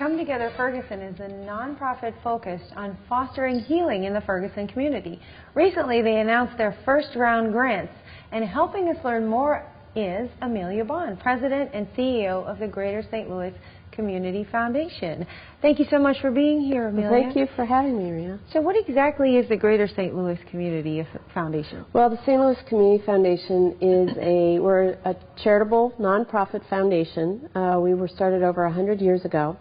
Come Together Ferguson is a nonprofit focused on fostering healing in the Ferguson community. Recently, they announced their first round grants, and helping us learn more is Amelia, President and CEO of the Greater St. Louis Community Foundation. Thank you so much for being here, Amelia. Thank you for having me, Raynah. So what exactly is the Greater St. Louis Community Foundation? Well, the St. Louis Community Foundation is we're a charitable nonprofit foundation. We were started over 100 years ago.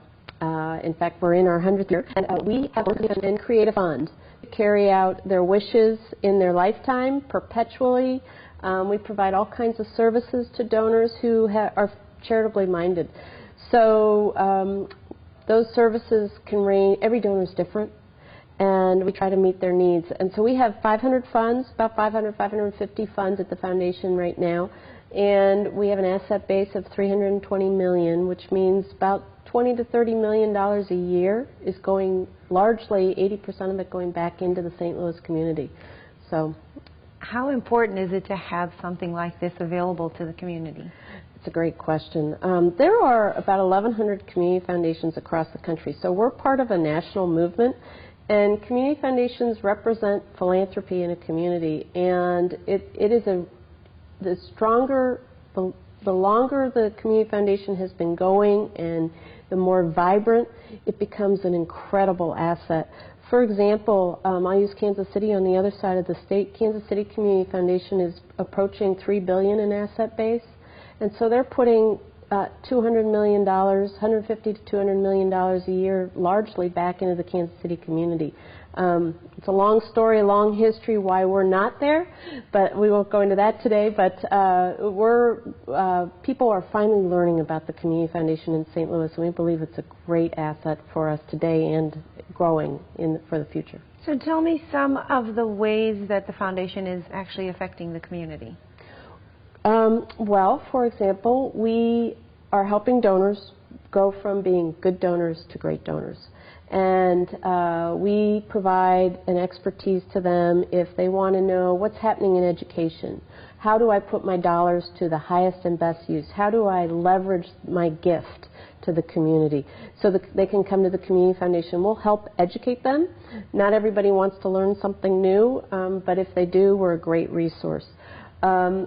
In fact, we're in our 100th year, and we have and create a fund to carry out their wishes in their lifetime perpetually. We provide all kinds of services to donors who are charitably minded. So those services can range, every donor is different, and we try to meet their needs. And so we have 500 funds, about 550 funds at the foundation right now, and we have an asset base of $320 million, which means about $20 to $30 million a year is going, largely 80% of it going back into the St. Louis community. So, how important is it to have something like this available to the community? It's a great question. There are about 1,100 community foundations across the country, so we're part of a national movement, and community foundations represent philanthropy in a community, and the longer the community foundation has been going and the more vibrant, it becomes an incredible asset. For example, I'll use Kansas City on the other side of the state. Kansas City Community Foundation is approaching $3 billion in asset base, and so they're putting $200 million, $150 to $200 million a year, largely back into the Kansas City community. It's a long story, a long history why we're not there, but we won't go into that today. But people are finally learning about the Community Foundation in St. Louis, and we believe it's a great asset for us today and growing for the future. So tell me some of the ways that the foundation is actually affecting the community. Well, for example, we are helping donors go from being good donors to great donors. And we provide an expertise to them if they want to know what's happening in education. How do I put my dollars to the highest and best use? How do I leverage my gift to the community so that they can come to the Community Foundation? We'll help educate them. Not everybody wants to learn something new, but if they do, we're a great resource.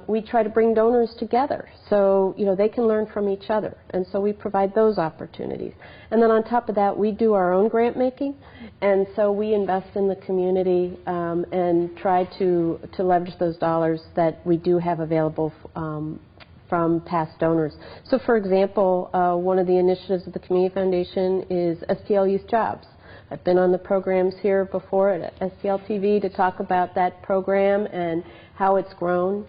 We try to bring donors together so they can learn from each other, and so we provide those opportunities. And then on top of that, we do our own grant making, and so we invest in the community and try to leverage those dollars that we do have available from past donors. So for example, one of the initiatives of the Community Foundation is STL Youth Jobs. I've been on the programs here before at STL TV to talk about that program and how it's grown.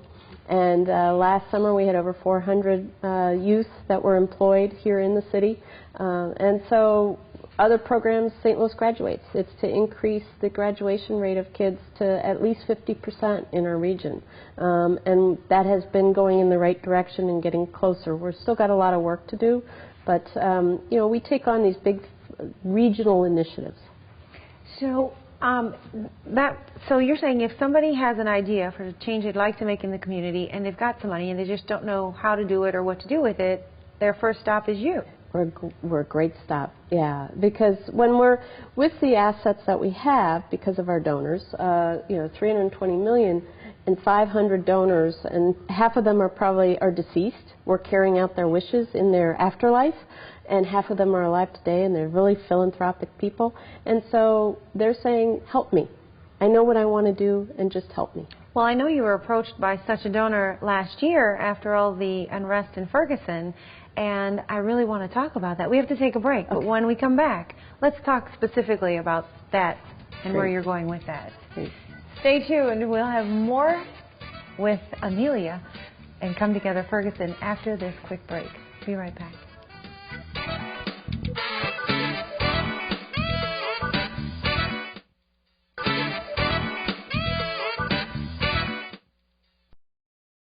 And last summer we had over 400 youth that were employed here in the city. And so other programs, St. Louis Graduates, it's to increase the graduation rate of kids to at least 50% in our region. And that has been going in the right direction and getting closer. We've still got a lot of work to do, but we take on these big regional initiatives. So so you're saying if somebody has an idea for a change they'd like to make in the community and they've got some money and they just don't know how to do it or what to do with it, their first stop is you. We're a great stop, yeah, because when we're with the assets that we have because of our donors, $320 million and 500 donors, and half of them are deceased. We're carrying out their wishes in their afterlife, and half of them are alive today, and they're really philanthropic people. And so they're saying, help me. I know what I want to do, and just help me. Well, I know you were approached by such a donor last year after all the unrest in Ferguson, and I really want to talk about that. We have to take a break, but when we come back, let's talk specifically about that and where you're going with that. Great. Stay tuned. We'll have more with Amelia and Come Together Ferguson after this quick break. Be right back.